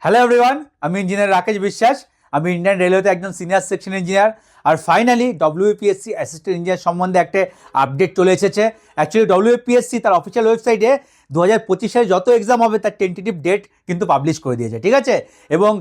Hello everyone, আমি engineer Rakesh বিশ্বাস। আমি ইন্ডিয়ান রেলওয়েতে একজন সিনিয়র সেকশন ইঞ্জিনিয়ার। আর ফাইনালি ডব্লিউপিএসসি অ্যাসিস্ট্যান্ট ইঞ্জিনিয়ার সম্বন্ধে একটা আপডেট চলে এসেছে। অ্যাকচুয়ালি ডব্লিউপিএসসি তার অফিসিয়াল ওয়েবসাইটে 2025 যত এক্সাম হবে তার টেন্টেটিভ ডেট কিন্তু পাবলিশ করে দিয়েছে, ঠিক আছে। এবং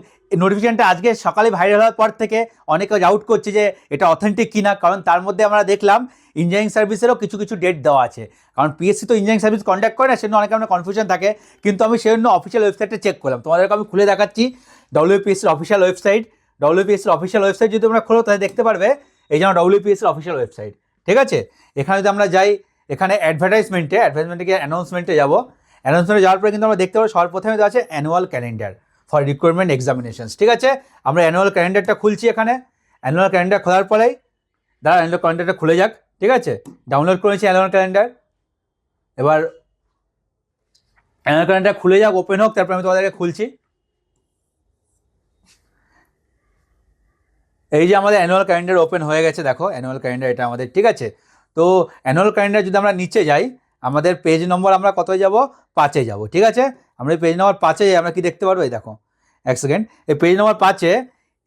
নোটিফিকেশনটা আজকে সকালে ভাইরাল হওয়ার পর থেকে অনেকে ডাউট করছে যে এটা অথেন্টিক কিনা, কারণ তার মধ্যে আমরা দেখলাম ইঞ্জিনিয়ারিং সার্ভিসেরও কিছু কিছু ডেট দেওয়া আছে। কারণ পিএসসি তো ইঞ্জিনিয়ারিং সার্ভিস কন্ডাক্ট করে না, সেজন্য অনেক আমরা কনফিউশন থাকে। কিন্তু আমি সেজন্য অফিসিয়াল ওয়েবসাইটে চেক করলাম, তোমাদেরকে আমি খুলে দেখাচ্ছি ডব্লিউপিএসসির অফিসিয়াল ওয়েবসাইট। ডব্লিউপিএসসির অফিসিয়াল ওয়েবসাইট যদি তোমরা খোলো তাহলে দেখতে পারবে এই যেন ডব্লিউপিএসসির অফিসিয়াল ওয়েবসাইট, ঠিক আছে। এখানে যদি আমরা যাই, এখানে অ্যাডভার্টাইজমেন্টে গিয়ে অ্যানাউন্সমেন্টে যাবো। অ্যানাউন্সমেন্টে যাওয়ার পরে কিন্তু আমরা দেখতে পাবো সবার প্রথমে দেওয়া আছে annual calendar for recruitment examinations, ঠিক আছে। আমরা অ্যানুয়াল ক্যালেন্ডারটা খুলছি। এখানে অ্যানুয়াল ক্যালেন্ডার খোলার পরেই অ্যানুয়াল ক্যালেন্ডারটা খুলে যাক, ঠিক আছে। ডাউনলোড করেছি অ্যানুয়াল ক্যালেন্ডার। এবার অ্যানুয়াল ক্যালেন্ডার খুলে যাক, ওপেন হোক, তারপর আমি তোমাদেরকে খুলছি। এই যে আমাদের অ্যানুয়াল ক্যালেন্ডার ওপেন হয়ে গেছে, দেখো অ্যানুয়াল ক্যালেন্ডার এটা আমাদের, ঠিক আছে। তো অ্যানুয়াল ক্যালেন্ডার যদি আমরা নিচে যাই, আমাদের পেজ নম্বর আমরা কতই যাব, 5-এ যাব, ঠিক আছে। আমরা এই পেজ নম্বর 5-এ আমরা কি দেখতে পারবো, এই দেখো এক সেকেন্ড, এই পেজ নম্বর 5-এ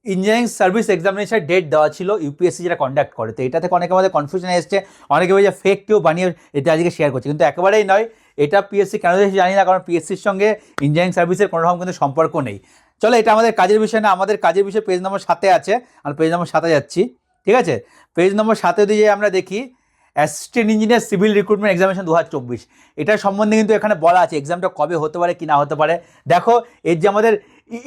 ইঞ্জিনিয়ারিং সার্ভিস এক্সামিনেশন ডেট দেওয়া ছিল ইউপিএসসি যেটা কন্ডাক্ট করে। তো এটা থেকে অনেকে আমাদের কনফিউশন এসছে, অনেকে বলে যে ফেক কেউ বানিয়ে এটা আজকে শেয়ার করছে, কিন্তু একেবারেই নয়। এটা পিএসসি কেন দিয়েছে জানি না, কারণ পিএসসির সঙ্গে ইঞ্জিনিয়ারিং সার্ভিসের কোনো রকম কিন্তু সম্পর্ক নেই। চলো, এটা আমাদের কাজের বিষয় না, আমাদের কাজের বিষয় পেজ নম্বর 7-এ আছে। আমরা পেজ নম্বর 7-এ যাচ্ছি, ঠিক আছে। পেজ নম্বর 7-এ দিয়ে আমরা দেখি assistant engineer civil recruitment examination 2024, এটার সম্বন্ধে কিন্তু এখানে বলা আছে এক্সামটা কবে হতে পারে কি না হতে পারে। দেখো এর যে আমাদের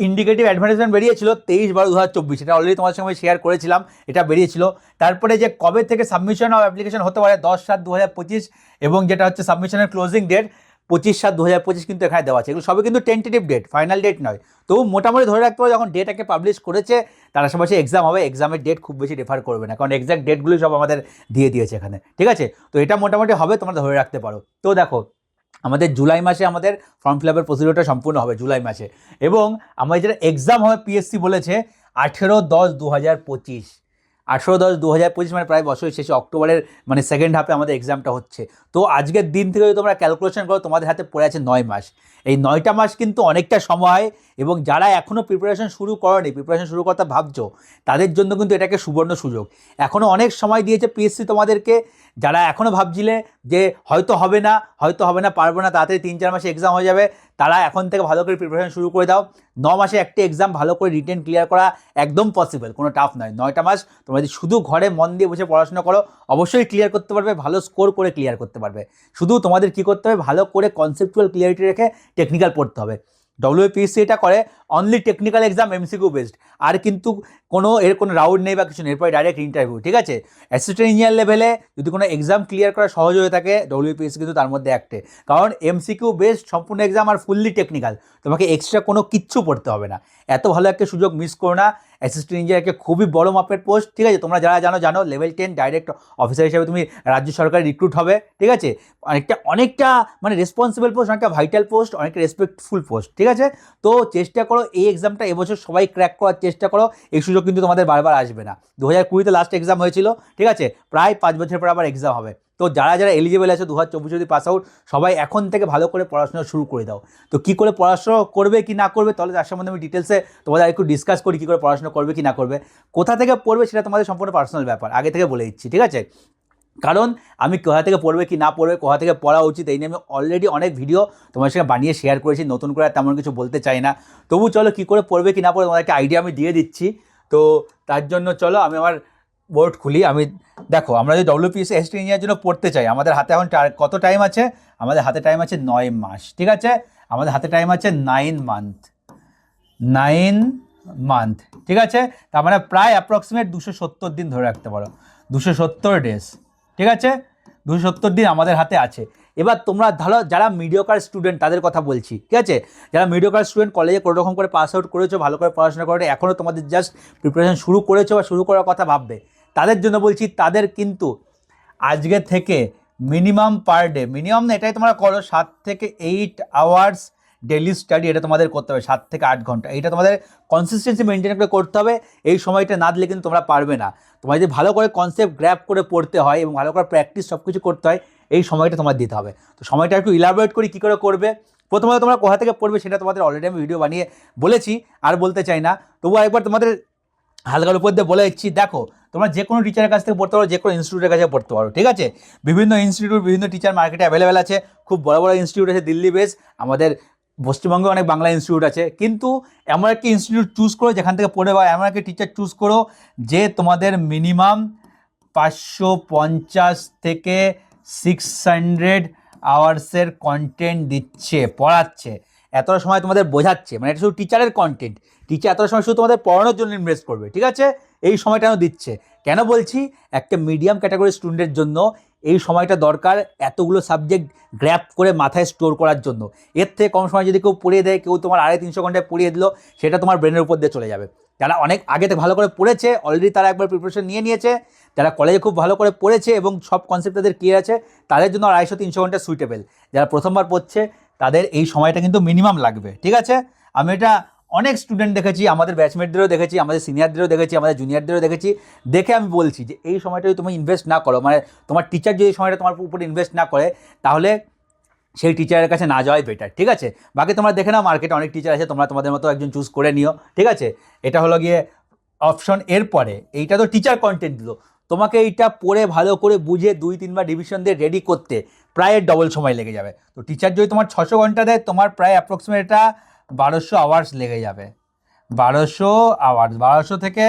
ইন্ডিকেটিভ অ্যাডভার্টাইজমেন্ট বেরিয়েছিল 23/12/2024, এটা অলরেডি তোমাদের সঙ্গে শেয়ার করেছিলাম, এটা বেরিয়েছিল। তারপরে যে কবে থেকে সাবমিশন অফ অ্যাপ্লিকেশন হতে পারে 10/7/2025, এবং যেটা হচ্ছে সাবমিশনের ক্লোজিং ডেট 25/7/2025 কিন্তু এখানে দেওয়া আছে। এগুলো সবই কিন্তু টেন্টেটিভ ডেট, ফাইনাল ডেট নয়। তবু মোটামুটি ধরে রাখতে হবে যখন ডেটাকে পাবলিশ করেছে তার আশেপাশে এক্সাম হবে, এক্সামের ডেট খুব বেশি রেফার করবে না, কারণ এক্সাক্ট ডেটগুলি সব আমাদের দিয়ে দিয়েছে এখানে, ঠিক আছে। তো এটা মোটামুটি হবে, তোমরা ধরে রাখতে পারো। তো দেখো আমাদের জুলাই মাসে আমাদের ফর্ম ফিল আপের প্রসিডিওরটা সম্পূর্ণ হবে জুলাই মাসে, এবং আমাদের যেটা এক্সাম হবে পিএসসি বলেছে 18/10/2025, 18/10/2025 মানে প্রায় বছরের শেষে অক্টোবরের মানে সেকেন্ড হাফে আমাদের এক্সামটা হচ্ছে। তো আজকের দিন থেকে যদি তোমরা ক্যালকুলেশন করো তোমাদের হাতে পড়ে আছে 9 মাস। এই 9টা মাস কিন্তু অনেকটা সময়, এবং যারা এখনও প্রিপারেশন শুরু করনি, প্রিপারেশন শুরু করতে ভাবছো, তাদের জন্য কিন্তু এটাকে সুবর্ণ সুযোগ। এখনও অনেক সময় দিয়েছে পিএসসি তোমাদেরকে। যারা এখনও ভাবছিলে যে হয়তো হবে না পারবো না, তাড়াতাড়ি 3-4 মাসে এক্সাম হয়ে যাবে, তারা এখন থেকে ভালো করে প্রিপারেশন শুরু করে দাও। 9 মাসে একটা এক্সাম ভালো করে রিটেন ক্লিয়ার করা একদম পসিবল, কোনো টাফ নয়। 9টা মাস তোমরা যদি শুধু ঘরে মন দিয়ে বসে পড়াশোনা করো অবশ্যই ক্লিয়ার করতে পারবে, ভালো স্কোর করে ক্লিয়ার করতে পারবে। শুধু তোমাদের কী করতে হবে, ভালো করে কনসেপচুয়াল ক্লিয়ারিটি রেখে টেকনিক্যাল পড়তে হবে। ডব্লিউপিএসসি এটা করে only technical exam, MCQ based, আর কিন্তু কোনো রাউন্ড নেই বা কিছু নেই, এরপরে ডাইরেক্ট ইন্টারভিউ, ঠিক আছে। অ্যাসিস্ট্যান্ট ইঞ্জিনিয়ার লেভেলে যদি কোনো এক্সাম ক্লিয়ার করা সহজ হয়ে থাকে ডব্লিউপিএসসি কিন্তু তার মধ্যে একটে, কারণ এমসিকিউ বেসড সম্পূর্ণ এক্সাম আর ফুললি টেকনিক্যাল, তোমাকে এক্সট্রা কোনো কিচ্ছু পড়তে হবে না। এত ভালো একটা সুযোগ মিস করো না। অ্যাসিস্ট্যান্ট ইঞ্জিনিয়ারকে খুবই বড় মাপের পোস্ট, ঠিক আছে। তোমরা যারা জানো লেভেল 10 ডাইরেক্ট অফিসার হিসেবে তুমি রাজ্য সরকার রিক্রুট হবে, ঠিক আছে। অনেকটা মানে রেসপন্সিবল পোস্ট, অনেকটা ভাইটাল পোস্ট, অনেকটা রেসপেক্টফুল পোস্ট, ঠিক আছে। তো চেষ্টা করো এই এক্সামটা এবছর সবাই ক্র্যাক করার চেষ্টা করো, এই সুযোগ কিন্তু তোমাদের বারবার আসবে না। 2020-তে লাস্ট এক্সাম হয়েছিল, ঠিক আছে, প্রায় 5 বছর পর আবার এক্সাম হবে। তো যারা এলিজিবল আছে 2024 যদি পাস আউট, সবাই এখন থেকে ভালো করে পড়াশোনা শুরু করে দাও। তো কী করে পড়াশোনা করবে কি না করবে, তাহলে তার সম্বন্ধে আমি ডিটেলসে তোমাদের একটু ডিসকাস করি, কী করে পড়াশোনা করবে কি না করবে, কোথা থেকে পড়বে সেটা তোমাদের সম্পূর্ণ পার্সোনাল ব্যাপার, আগে থেকে বলে দিচ্ছি, ঠিক আছে। কারণ আমি কোথা থেকে পড়বে কি না পড়বে, কোথা থেকে পড়া উচিত, এই নিয়ে আমি অলরেডি অনেক ভিডিও তোমার সঙ্গে বানিয়ে শেয়ার করেছি, নতুন করে তেমন কিছু বলতে চাই না। তবু চলো কী করে পড়বে কি না পড়বে তোমাদেরকে আইডিয়া আমি দিয়ে দিচ্ছি। তো তার জন্য চলো আমি আমার বোর্ড খুলি। আমি দেখো আমরা যদি ডব্লিউপিএসসি অ্যাসিস্ট্যান্ট ইঞ্জিনিয়ার জন্য পড়তে চাই, আমাদের হাতে এখন কত টাইম আছে, আমাদের হাতে টাইম আছে 9 মাস, ঠিক আছে। আমাদের হাতে টাইম আছে 9 মান্থ, ঠিক আছে। তার মানে প্রায় অ্যাপ্রক্সিমেট 270 দিন ধরে রাখতে পারো, 270 ডেজ, ঠিক আছে। 270 দিন আমাদের হাতে আছে। এবার তোমরা ধরো যারা মিডিওকার স্টুডেন্ট তাদের কথা বলছি, ঠিক আছে। যারা মিডিওকার স্টুডেন্ট, কলেজে কোনো রকম করে পাস আউট করেছো, ভালো করে পড়াশোনা করে এখনও তোমাদের জাস্ট প্রিপারেশন শুরু করেছো বা শুরু করার কথা ভাববে, তাদের জন্য বলছি, তাদের কিন্তু আজকে থেকে মিনিমাম পার ডে, মিনিমাম না এটাই তোমরা করো, 7 থেকে 8 আওয়ার্স ডেলি স্টাডি, এটা তোমাদের করতে হবে 7 থেকে 8 ঘন্টা। এইটা তোমাদের কনসিস্টেন্সি মেনটেন করে করতে হবে। এই সময়টা না দিলে কিন্তু তোমরা পারবে না। তোমার যদি ভালো করে কনসেপ্ট গ্র্যাব করে পড়তে হয় এবং ভালো করে প্র্যাকটিস সব কিছু করতে হয়, এই সময়টা তোমার দিতে হবে। তো সময়টা একটু ইলাবোরেট করি কী করে করবে। প্রথমত তোমরা কোথা থেকে পড়বে সেটা তোমাদের অলরেডি আমি ভিডিও বানিয়ে বলেছি, আর বলতে চাই না, তবুও একবার তোমাদের হালকার উপর দিয়ে বলে দিচ্ছি। দেখো, তোমরা যে কোনো টিচারের কাছ থেকে পড়তে পারো, যে কোনো ইনস্টিটিউটের কাছে পড়তে পারো, ঠিক আছে? বিভিন্ন ইনস্টিটিউট, বিভিন্ন টিচার মার্কেটে অ্যাভেলেবেল আছে, খুব বড় বড় ইনস্টিটিউট আছে, দিল্লি বেস, আমাদের পশ্চিমবঙ্গে অনেক বাংলা ইনস্টিটিউট আছে। কিন্তু এমন একটি ইনস্টিটিউট চুজ করো যেখান থেকে পড়ে, বা এমন একটি টিচার চুজ করো যে তোমাদের মিনিমাম 550 থেকে 600 আওয়ার্সের কন্টেন্ট দিচ্ছে, পড়াচ্ছে, এতটা সময় তোমাদের বোঝাচ্ছে। মানে এটা শুধু টিচারের কন্টেন্ট, টিচার এতটা সময় শুধু তোমাদের পড়ানোর জন্য ইনভেস্ট করবে, ঠিক আছে? এই সময়টা দিচ্ছে। কেন বলছি? একটা মিডিয়াম ক্যাটাগরি স্টুডেন্টের জন্য এই সময়টা দরকার, এতগুলো সাবজেক্ট গ্র্যাপ করে মাথায় স্টোর করার জন্য। এর থেকে কম সময় যদি কেউ পড়িয়ে দেয়, কেউ তোমার 250-300 ঘন্টায় পড়িয়ে দিল, সেটা তোমার ব্রেনের উপর দিয়ে চলে যাবে। যারা অনেক আগে থেকে ভালো করে পড়েছে, অলরেডি তারা একবার প্রিপারেশন নিয়ে নিয়েছে, যারা কলেজে খুব ভালো করে পড়েছে এবং সব কনসেপ্ট তাদের ক্লিয়ার আছে, তাদের জন্য 250-300 ঘন্টা সুইটেবল। যারা প্রথমবার পড়ছে তাদের এই সময়টা কিন্তু মিনিমাম লাগবে, ঠিক আছে? আমি এটা অনেক স্টুডেন্ট দেখেছি, আমাদের ব্যাচমেটদেরও দেখেছি, আমাদের সিনিয়রদেরও দেখেছি, আমাদের জুনিয়রদেরও দেখেছি। দেখে আমি বলছি যে এই সময়টা যদি তুমি ইনভেস্ট না করো, মানে তোমার টিচার যদি এই সময়টা তোমার উপরে ইনভেস্ট না করে, তাহলে সেই টিচারের কাছে না যাওয়াই বেটার, ঠিক আছে? বাকি তোমরা দেখে নাও, মার্কেটে অনেক টিচার আছে, তোমরা তোমাদের মতো একজন চুজ করে নিও, ঠিক আছে? এটা হলো গিয়ে অপশন। এরপরে এইটা তো টিচার কন্টেন্ট দিল, তোমাকে এইটা পড়ে ভালো করে বুঝে 2-3বার রিভিশন দিয়ে রেডি করতে প্রায় ডবল সময় লেগে যাবে। তো টিচার যদি তোমার 600 ঘন্টা দেয়, তোমার প্রায় অ্যাপ্রক্সিমেট এটা 1200 আওয়ার্স লেগে যাবে। 1200 আওয়ার্স, 1200 থেকে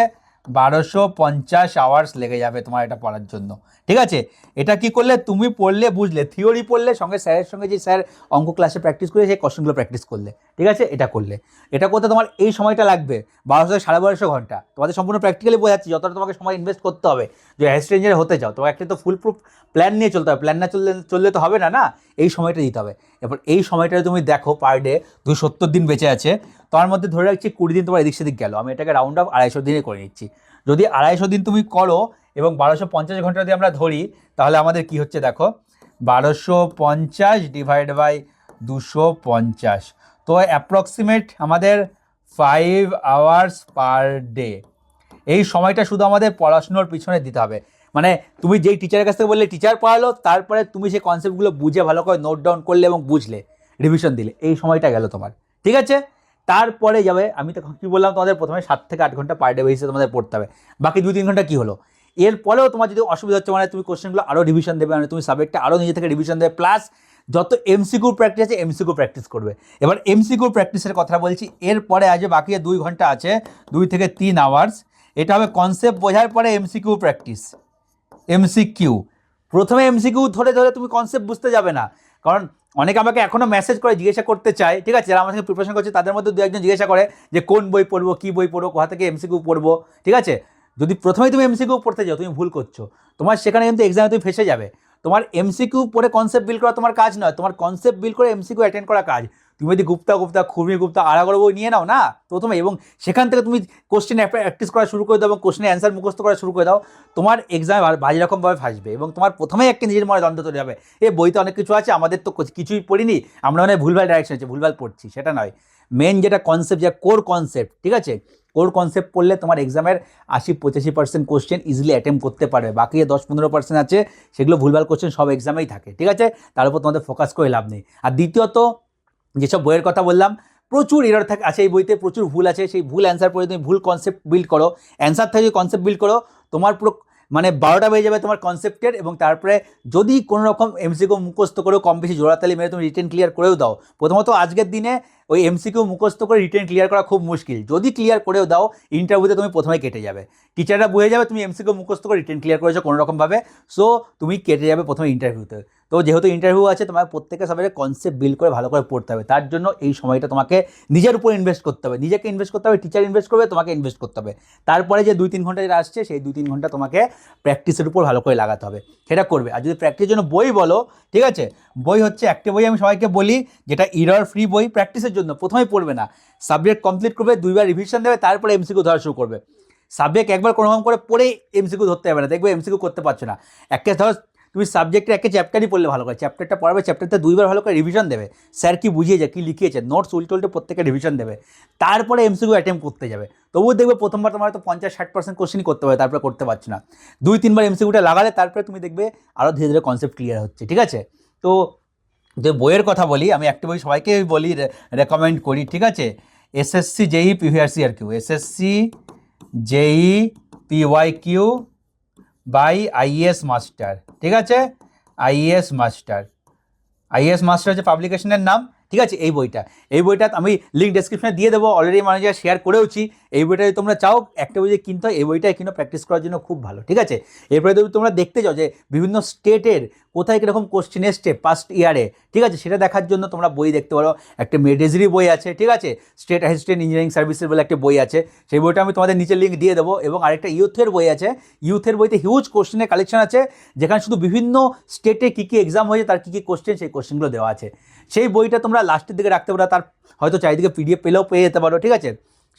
1250 আওয়ার্স লেগে যাবে তোমার এটা পড়ার জন্য, ঠিক আছে? এটা কি করলে? তুমি পড়লে, বুঝলে, থিওরি পড়লে, সঙ্গে স্যারের সঙ্গে যে স্যার অঙ্ক ক্লাসে প্র্যাকটিস করে সেই কোশ্চেনগুলো প্র্যাকটিস করলে, ঠিক আছে? এটা করলে, এটা করতে তোমার এই সময়টা লাগবে 1200 থেকে 1250 ঘন্টা। তোমাদের সম্পূর্ণ প্র্যাকটিক্যালি বোঝাচ্ছি, যতটা তোমাকে সময় ইনভেস্ট করতে হবে যে অ্যাসিস্ট্যান্ট ইঞ্জিনিয়ার হতে চাও, তোমাকে একটা তো ফুল প্রুফ প্ল্যান নিয়ে চলতে হবে। প্ল্যান না চললে তো হবে না, না? এই সময়টা দিতে হবে। এরপর এই সময়টা তুমি দেখো, পার ডে 270 দিন বেঁচে আছে, তার মধ্যে ধরে রাখছি 20 দিন তোমার এদিক সেদিক গেল, আমি এটাকে রাউন্ড অফ 250 দিনে করে নিচ্ছি। যদি 250 দিন তুমি করো এবং 1250 ঘন্টা যদি আমরা ধরি, তাহলে আমাদের কি হচ্ছে দেখো, 1250 ডিভাইড বাই 250, তো অ্যাপ্রক্সিমেট আমাদের 5 আওয়ার্স পার ডে। এই সময়টা শুধু আমাদের পড়াশুনোর পিছনে দিতে হবে। মানে তুমি যেই টিচারের কাছ থেকে বললে, টিচার পড়ালো, তারপরে তুমি সেই কনসেপ্টগুলো বুঝে ভালো করে নোট ডাউন করলে এবং বুঝলে, রিভিশন দিলে, এই সময়টা গেল তোমার, ঠিক আছে? তারপরে যাবে, আমি তো কী বললাম, তোমাদের প্রথমে 7 থেকে 8 ঘন্টা পার ডে বেসিসে তোমাদের পড়তে হবে। বাকি 2-3 ঘন্টা কী হলো? এরপরেও তোমার যদি অসুবিধা হচ্ছে, মানে তুমি কোশ্চেনগুলো আরও রিভিশন দেবে, মানে তুমি সাবজেক্টটা আরও নিজে থেকে রিভিশন দেবে, প্লাস যত এমসিকিউ প্র্যাকটিস আছে এমসিকিউ প্র্যাকটিস করবে। এবার এমসিকিউ প্র্যাকটিসের কথা বলছি, এরপরে আজ বাকি 2 ঘন্টা আছে, 2 থেকে 3 আওয়ার্স। এটা হবে কনসেপ্ট বোঝার পরে এমসিকিউ প্র্যাকটিস। এমসিকিউ, প্রথমে এমসিকিউ ধরে ধরে তুমি কনসেপ্ট বুঝতে যাবে না, কারণ অনেকে আমাকে এখনও মেসেজ করে জিজ্ঞাসা করতে চায়, ঠিক আছে? যারা আমার সঙ্গে প্রিপারেশন করছে তাদের মধ্যে 2-1 জিজ্ঞাসা করে যে কোন বই পড়বো, কী বই পড়বো, কোথা থেকে এমসিকিউ পড়বো, ঠিক আছে? যদি প্রথমেই তুমি এমসিকিউ পড়তে যাও, তুমি ভুল করছো, তোমার সেখানে কিন্তু এক্সামে তুমি ফেসে যাবে। তোমার এমসিকিউ পড়ে কনসেপ্ট বিল্ড করা তোমার কাজ নয়, তোমার কনসেপ্ট বিল্ড করে এমসিকিউ অ্যাটেন্ড করা কাজ। তুমি যদি গুপ্তা, খুবই গুপ্তা, আড়াগড় বই নিয়ে নাও না প্রথমে, এবং সেখান থেকে তুমি কোশ্চেন প্র্যাকটিস করা শুরু করে দাও এবং কোশ্চেনের অ্যান্সার মুখস্থ করা শুরু করে দাও, তোমার এক্সামে বাজে রকমভাবে ফাঁসবে এবং তোমার প্রথমেই একটা নিজের মনে দ্বন্দ্ব তৈরি হবে, বইতে অনেক কিছু আছে, আমাদের তো কিছুই পড়িনি, আমরা মানে ভুলভাল ডাইরেকশন আছে, ভুলভাল পড়ছি। সেটা নয়, মেন যেটা কনসেপ্ট, যা কোর কনসেপ্ট, ঠিক আছে? কোর কনসেপ্ট পড়লে তোমার এক্সামের 80-85% কোশ্চেন ইজিলি অ্যাটেম্প করতে পারবে। বাকি 10-15% আছে, সেগুলো ভুলভাল কোশ্চেন সব এক্সামেই থাকে, ঠিক আছে? তার উপর তোমাদের ফোকাস করে লাভ নেই। আর দ্বিতীয়ত, যেসব বইয়ের কথা বললাম, প্রচুর এরর থাকে আছে এই বইতে, প্রচুর ভুল আছে, সেই ভুল অ্যান্সার পড়ে তুমি ভুল কনসেপ্ট বিল্ড করো, অ্যান্সার থেকে যদি কনসেপ্ট বিল্ড করো, তোমার পুরো মানে 12টা বেজে যাবে তোমার কনসেপ্টের। এবং তারপরে যদি কোনো রকম এমসিকিউ মুখস্থ করেও কম বেশি জোড়াতালি মেরে তুমি রিটেন ক্লিয়ার করেও দাও, প্রথমত আজকের দিনে ওই এমসিকিউ মুখস্থ করে রিটেন ক্লিয়ার করা খুব মুশকিল। যদি ক্লিয়ার করেও দাও, ইন্টারভিউতে তুমি প্রথমেই কেটে যাবে, টিচাররা বুঝে যাবে তুমি এমসিকিউ মুখস্থ করে রিটেন ক্লিয়ার করেছো কোনো রকমভাবে, সো তুমি কেটে যাবে প্রথমে ইন্টারভিউতে। তো যেহেতু ইন্টারভিউ আছে, তোমার প্রত্যেকের সবাই কনসেপ্ট বিল্ড করে ভালো করে পড়তে হবে, তার জন্য এই সময়টা তোমাকে নিজের উপর ইনভেস্ট করতে হবে, নিজেকে ইনভেস্ট করতে হবে, টিচার ইনভেস্ট করবে, তোমাকে ইনভেস্ট করতে হবে। তারপরে যে 2-3 ঘন্টা যেটা আসছে, সেই 2-3 ঘন্টা তোমাকে প্র্যাকটিসের উপর ভালো করে লাগাতে হবে, সেটা করবে। আর যদি প্র্যাকটিসের জন্য বই বলো, ঠিক আছে, বই হচ্ছে একটা বই আমি সবাইকে বলি, যেটা এরর ফ্রি বই, প্র্যাকটিসের জন্য প্রথমেই পড়বে না, সাবজেক্ট কমপ্লিট করবে, 2বার রিভিশন দেবে, তারপরে এমসিকিউ ধরা শুরু করবে। সাবজেক্ট একবার কোনো রকম করে পড়ে এমসিকিউ ধরতে হবে না, দেখবে এমসিকিউ করতে পারছো না। একটা ধরো তুমি সাবজেক্টের একটা চ্যাপ্টারই পড়লে ভালো করে, চ্যাপ্টারটা পড়াবে, চ্যাপ্টারটা 2বার ভালো করে রিভিশন দেবে, স্যার কী বুঝিয়েছে, কী লিখিয়েছে, নোটস উল্টে প্রত্যেকে রিভিশন দেবে, তারপরে এমসিকিউ অ্যাটেম্প করতে যাবে। তবুও দেখবে প্রথমবার তোমার হয়তো 50-60% কোশ্চেনই করতে হবে, তারপরে করতে পারছো না। 2-3বার এমসিকিউটা লাগালে তারপরে তুমি দেখবে আরও ধীরে ধীরে কনসেপ্ট ক্লিয়ার হচ্ছে, ঠিক আছে? তো যে বইয়ের কথা বলি, আমি একটা বই সবাইকে বলি, রেকমেন্ড করি, ঠিক আছে, এসএসসি জেই পিভিআরসি আর Q, SSC JE PYQ by IS আইএস মাস্টার, ঠিক আছে, আইএস মাস্টার, আইএস মাস্টার হচ্ছে পাবলিকেশনের নাম, ঠিক আছে। এই বইটা আমি লিঙ্ক ডেসক্রিপশনে দিয়ে দেবো, অলরেডি মানুষ শেয়ার করেওছি। এই বইটা যদি তোমরা চাও একটা বই কিনতে হয়, এই বইটাই কিনো, প্র্যাকটিস করার জন্য খুব ভালো, ঠিক আছে। এরপরে যদি তোমরা দেখতে চাও যে বিভিন্ন স্টেটের কোথায় কীরকম কোশ্চেন এসছে পাস্ট ইয়ারে, ঠিক আছে, সেটা দেখার জন্য তোমরা বই দেখতে পারো। একটা মেডেজরি বই আছে, ঠিক আছে, স্টেট অ্যাসিস্ট্যান্ট ইঞ্জিনিয়ারিং সার্ভিসেস বলে একটা বই আছে, সেই বইটা আমি তোমাদের নিচে লিঙ্ক দিয়ে দেবো। এবং আরেকটা ইউথের বই আছে, ইউথের বইতে হিউজ কোশ্চেনের কালেকশন আছে, যেখানে শুধু বিভিন্ন স্টেটে কী কী এক্সাম হয়েছে তার কী কী কোশ্চেন, সেই কোশ্চেনগুলো দেওয়া আছে। সেই বইটা তোমরা লাস্টের দিকে রাখতে পারো, তার হয়তো চারিদিকে পিডিএফ পেলেও পেয়ে যেতে পারো, ঠিক আছে।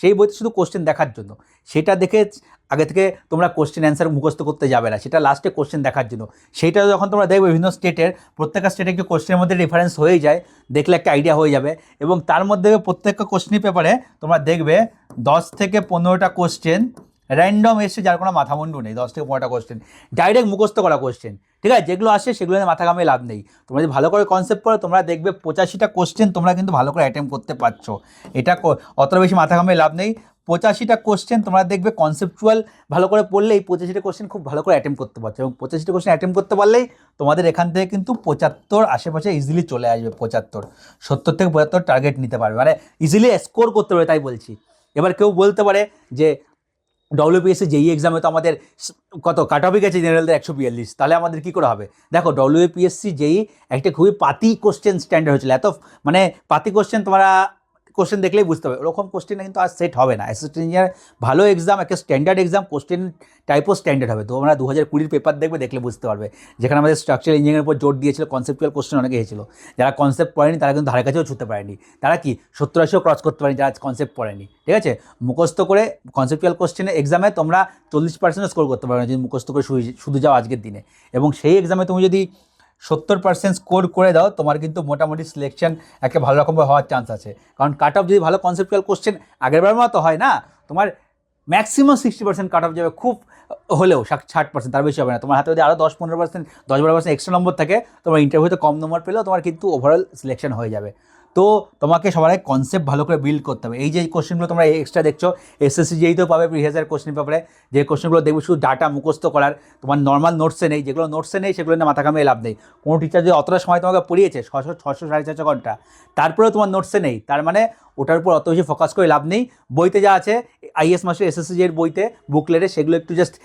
সেই বইতে শুধু কোশ্চেন দেখার জন্য, সেটা দেখে আগে থেকে তোমরা কোশ্চেন অ্যান্সার মুখস্থ করতে যাবে না, সেটা লাস্টে কোশ্চেন দেখার জন্য। সেইটা যখন তোমরা দেখবে বিভিন্ন স্টেটের প্রত্যেকটা স্টেটে একটু কোশ্চেনের মধ্যে রেফারেন্স হয়ে যায়, দেখলে একটা আইডিয়া হয়ে যাবে। এবং তার মধ্যে প্রত্যেকটা কোশ্চেনের পেপারে তোমরা দেখবে 10 থেকে 15টা কোশ্চেন র্যান্ডম এসে, যার কোনো মাথামুন্ডু নেই, 10 থেকে 15টা কোশ্চেন ডাইরেক্ট মুখস্থ করা কোশ্চেন, ঠিক আছে। যেগুলো আসে সেগুলো মাথা ঘামিয়ে লাভ নেই। তোমরা যদি ভালো করে কনসেপ্ট পড়ো, তোমরা দেখবে 85টা কোশ্চেন তোমরা কিন্তু ভালো করে অ্যাটেম্প করতে পারছো। এটা অতটা বেশি মাথা ঘামিয়ে লাভ নেই। 85টা কোশ্চেন তোমরা দেখবে কনসেপচুয়াল ভালো করে পড়লে এই 85টা কোশ্চেন খুব ভালো করে অ্যাটেম্প করতে পারছো। এবং 85টা কোশ্চেন অ্যাটেম্প করতে পারলেই তোমাদের এখান থেকে কিন্তু 75 আশেপাশে ইজিলি চলে আসবে। 75, 70 থেকে 75 টার্গেট নিতে পারবে, মানে ইজিলি স্কোর করতে পারবে, তাই বলছি। এবার কেউ বলতে পারে যে ডব্লিউপিএসসি জেই এক্সামে তো আমাদের কত কাট অফই গেছে জেনারেলদের 142, তাহলে আমাদের কী করে হবে? দেখো, ডব্লিউপিএসসি জেই একটা খুবই পাতি কোশ্চেন স্ট্যান্ডার্ড হয়েছিল, এত মানে পাতি কোশ্চেন, তোমরা কোশ্চেন দেখলেই বুঝতে হবে, ওরকম কোশ্চেন কিন্তু আর সেট হবে না। অ্যাসিস্ট্যান্ট ইঞ্জিনিয়ার ভালো এক্সাম, একটা স্ট্যান্ডার্ড এক্সাম, কোশ্চেন টাইপও স্ট্যান্ডার্ড হবে। তো আমরা 2020 পেপার দেখলে বুঝতে পারবে, যেখানে আমাদের স্ট্রাকচারাল ইঞ্জিনিয়ারিংয়ের উপর জোর দিয়েছিল, কনসেপ্টুয়াল কোশ্চেন অনেকে এসেছিল। যারা কনসেপ্ট পড়েনি তারা কিন্তু ধারে কাছেও ছুটতে পারেনি, তারা কি 70-80ও ক্রস করতে পারেনি যারা কনসেপ্ট পড়েনি, ঠিক আছে। মুখস্থ করে কনসেপ্টুয়াল কোশ্চেনের এক্সামে তোমরা 40% স্কোর করতে পারবে না যদি মুখস্থ করে শুধু যাও আজকের দিনে। এবং সেই এক্সামে তুমি যদি 70% স্কোর করে দাও, তোমার কিন্তু মোটামুটি সিলেকশন একটা ভালো রকমভাবে হওয়ার চান্স আছে। কারণ কাট অফ যদি ভালো কনসেপ্টুয়াল কোশ্চেন আগেরবার মতো হয় না, তোমার ম্যাক্সিমাম 60% কাট অফ যাবে, খুব হলেও 60%, তার বেশি হবে না। তোমার হাতে যদি আরও 10-15%, 10-12% এক্সট্রা নম্বর থাকে, তোমার ইন্টারভিউতে কম নম্বর পেলেও তোমার কিন্তু ওভারঅল সিলেকশন হয়ে যাবে। তো তোমাকে সবার আগে কনসেপ্ট ভালো করে বিল্ড করতে হবে। এই যে কোশ্চেনগুলো তোমরা এক্সট্রা দেখছো, এসএসসি জেইতেও পাবে প্রিভিয়াস ইয়ার কোশ্চেন পেপারে, যে কোশ্চেনগুলো দেখবে শুধু ডাটা মুখস্থ করার, তোমার নর্মাল নোটসে নেই, যেগুলো নোটসে নেই সেগুলো নিয়ে মাথা ঘামিয়ে লাভ নেই। কোনো টিচার যদি অতটা সময় তোমাকে পড়িয়েছে 600, 600, 450 ঘন্টা, তারপরেও তোমার নোটসে নেই, তার মানে ওটার উপর অত বেশি ফোকাস করে লাভ নেই। বইতে যা আছে আইএস মাস্টার এসএসসি জেইয়ের বইতে বুকলেটে, সেগুলো একটু জাস্ট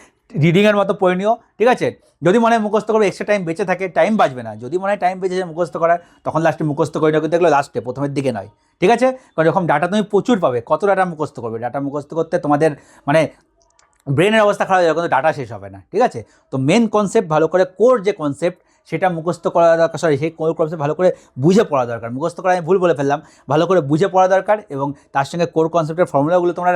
রিডিংয়ের মতো পড়ে নিও, ঠিক আছে। যদি মনে হয় মুখস্থ করবে, এক্সট্রা টাইম বেঁচে থাকে, টাইম বাঁচবে না, যদি মনে হয় টাইম বেঁচে যায় মুখস্থ করার, তখন লাস্টে মুখস্থ করে নিও, কিন্তু এগুলো লাস্টে, প্রথমের দিকে নয়, ঠিক আছে। কারণ যখন ডাটা তুমি প্রচুর পাবে, কত ডাটা মুখস্থ করবে, ডাটা মুখস্থ করতে তোমাদের মানে ব্রেনের অবস্থা খারাপ হয়ে যাবে, কিন্তু ডাটা শেষ হবে না, ঠিক আছে। তো মেন কনসেপ্ট ভালো করে, কোর যে কনসেপ্ট সেটা মুখস্থ করা দরকার, সেই কোর কনসেপ্ট ভালো করে বুঝে পড়া দরকার। মুখস্থ করা আমি ভুল বলে ফেললাম, ভালো করে বুঝে পড়া দরকার। এবং তার সঙ্গে কোর কনসেপ্টের ফর্মুলাগুলো তোমরা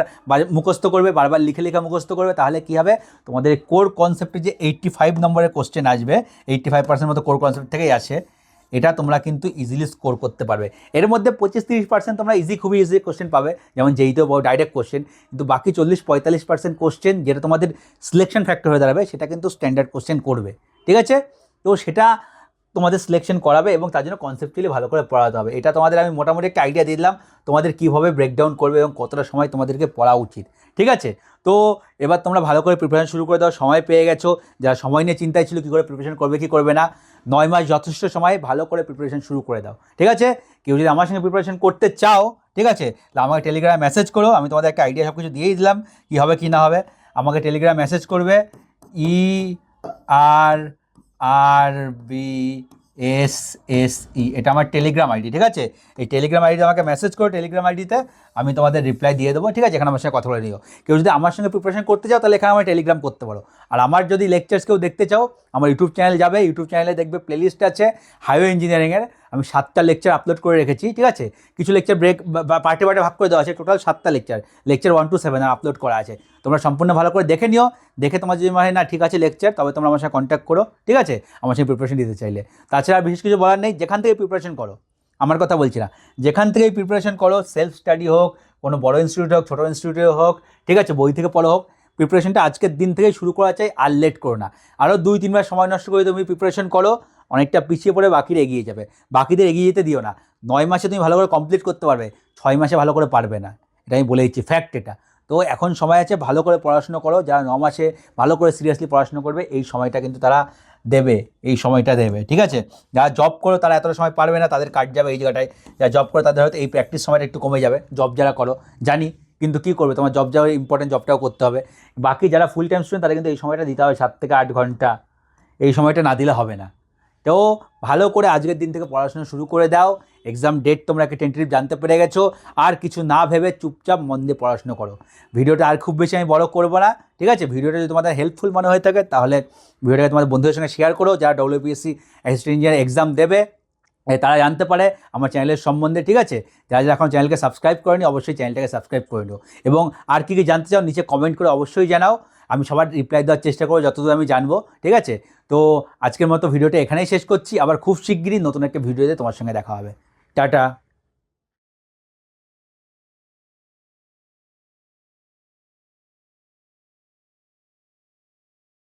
মুখস্থ করবে, বারবার লিখে লিখে মুখস্থ করবে, তাহলে কী হবে, তোমাদের কোর কনসেপ্টে যে 85 নম্বরের কোশ্চেন আসবে, 85% মতো কোর কনসেপ্ট থেকেই আসে, এটা তোমরা কিন্তু ইজিলি স্কোর করতে পারবে। এর মধ্যে 25-30% তোমরা খুবই ইজি কোশ্চেন পাবে, যেমন যেইতেও পাবো ডাইরেক্ট কোশ্চেন, কিন্তু বাকি 40-45% কোশ্চেন যেটা তোমাদের সিলেকশন ফ্যাক্টর হয়ে দাঁড়াবে, সেটা কিন্তু স্ট্যান্ডার্ড কোশ্চেন করবে, ঠিক আছে। তো সেটা তোমাদের সিলেকশন করাবে, এবং তার জন্য কনসেপ্টুয়ালি ভালো করে পড়াতে হবে। এটা তোমাদের আমি মোটামুটি একটা আইডিয়া দিয়ে দিলাম তোমাদের কীভাবে ব্রেকডাউন করবে এবং কতটা সময় তোমাদেরকে পড়া উচিত, ঠিক আছে। তো এবার তোমরা ভালো করে প্রিপারেশন শুরু করে দাও, সময় পেয়ে গেছো। যারা সময় নিয়ে চিন্তায় ছিল কী করে প্রিপারেশন করবে কি করবে না, 9 মাস যথেষ্ট সময়, ভালো করে প্রিপারেশন শুরু করে দাও, ঠিক আছে। কেউ যদি আমার সঙ্গে প্রিপারেশন করতে চাও, ঠিক আছে, তাহলে আমাকে টেলিগ্রামে মেসেজ করো, আমি তোমাদের একটা আইডিয়া সব কিছু দিয়েই দিলাম কী হবে কী না হবে। আমাকে টেলিগ্রামে মেসেজ করবে, ERRBSSE, এটা আমার টেলিগ্রাম আইডি, ঠিক আছে। এই টেলিগ্রাম আইডিতে আমাকে মেসেজ করো, টেলিগ্রাম আইডিতে আমি তোমাদের রিপ্লাই দিয়ে দেবো, ঠিক আছে। এখানে আমার সঙ্গে কথা বলে নিও। কেউ যদি আমার সঙ্গে প্রিপারেশন করতে চাও, তাহলে এখানে আমার টেলিগ্রাম করতে পারো। আর আমার যদি লেকচার্স কেউ দেখতে চাও, আমার ইউটিউব চ্যানেল যাবে, ইউটিউব চ্যানেলে দেখবে প্লেলিস্ট আছে হাইওয়ে ইঞ্জিনিয়ারিংয়ের, আমি 7টা লেকচার আপলোড করে রেখেছি, ঠিক আছে। কিছু লেকচার ব্রেক বা পার্টে ভাগ করে দেওয়া আছে, টোটাল 7টা লেকচার 1 to 7 আপলোড করা আছে। তোমরা সম্পূর্ণ ভালো করে দেখে নিও, দেখে তোমার যদি মনে হয় না ঠিক আছে লেকচার, তবে তোমরা আমার সাথে কন্ট্যাক্ট করো, ঠিক আছে, আমার সঙ্গে প্রিপারেশন দিতে চাইলে। তাছাড়া বিশেষ কিছু বলার নেই, যেখান থেকে প্রিপারেশন করো, আমার কথা বলছি না, যেখান থেকেই প্রিপারেশন করো, সেলফ স্টাডি হোক, কোনো বড় ইনস্টিটিউট হোক, ছোটো ইনস্টিটিউটে হোক, ঠিক আছে, বই থেকে পড়ো হোক, প্রিপারেশনটা আজকের দিন থেকেই শুরু করা চাই, আর লেট করো না। আরও 2-3 মাস সময় নষ্ট করে তুমি প্রিপারেশন করো, অনেকটা পিছিয়ে পড়ে বাকিরা এগিয়ে যাবে। বাকিদের এগিয়ে যেতে দিও না। 9 মাসে তুমি ভালো করে কমপ্লিট করতে পারবে, 6 মাসে ভালো করে পারবে না, এটা আমি বলে দিচ্ছি, ফ্যাক্ট এটা। তো এখন সময় আছে, ভালো করে পড়াশুনো করো। যারা 9 মাসে ভালো করে সিরিয়াসলি পড়াশুনো করবে, এই সময়টা কিন্তু তারা দেবে, এই সময়টা দেবে, ঠিক আছে? যারা জব করো তারা এতটা সময় পারবে না, তাদের কাট যাবে এই জায়গাটায়। যারা জব করো তাদের হয়তো এই প্র্যাকটিস সময়টা একটু কমে যাবে, জব যারা করো জানি, কিন্তু কী করবে, তোমার জব যাওয়ার ইম্পর্টেন্ট, জবটাও করতে হবে। বাকি যারা ফুল টাইম স্টুডেন্ট তাদের কিন্তু এই সময়টা দিতে হবে, 7 থেকে 8 ঘন্টা, এই সময়টা না দিলে হবে না। তো ভালো করে আজকের দিন থেকে পড়াশোনা শুরু করে দাও। এক্সাম ডেট তোমরা একটা টেন্টেটিভ জানতে পেরে গেছো, আর কিছু না ভেবে চুপচাপ মন দিয়ে পড়াশোনা করো। ভিডিওটা আর খুব বেশি আমি বড় করবো না, ঠিক আছে? ভিডিওটা যদি তোমাদের হেল্পফুল মনে হয়ে থাকে তাহলে ভিডিওটাকে তোমাদের বন্ধুদের সঙ্গে শেয়ার করো, যারা WPSC অ্যাসিস্ট্যান্ট ইঞ্জিনিয়ার এক্সাম দেবে তারা জানতে পারে আমার চ্যানেলের সম্বন্ধে, ঠিক আছে? যারা যারা এখন চ্যানেলকে সাবস্ক্রাইব করেনি অবশ্যই চ্যানেলটাকে সাবস্ক্রাইব করে নিও, এবং আর কী কী জানতে চাও নিচে কমেন্ট করে অবশ্যই জানাও। আমি সবার রিপ্লাই দেওয়ার চেষ্টা করবো যতদূর আমি জানবো, ঠিক আছে? তো আজকের মতো ভিডিওটা এখানেই শেষ করছি, আবার খুব শিগগিরই নতুন একটা ভিডিওতে তোমার সঙ্গে দেখা হবে। টাটা।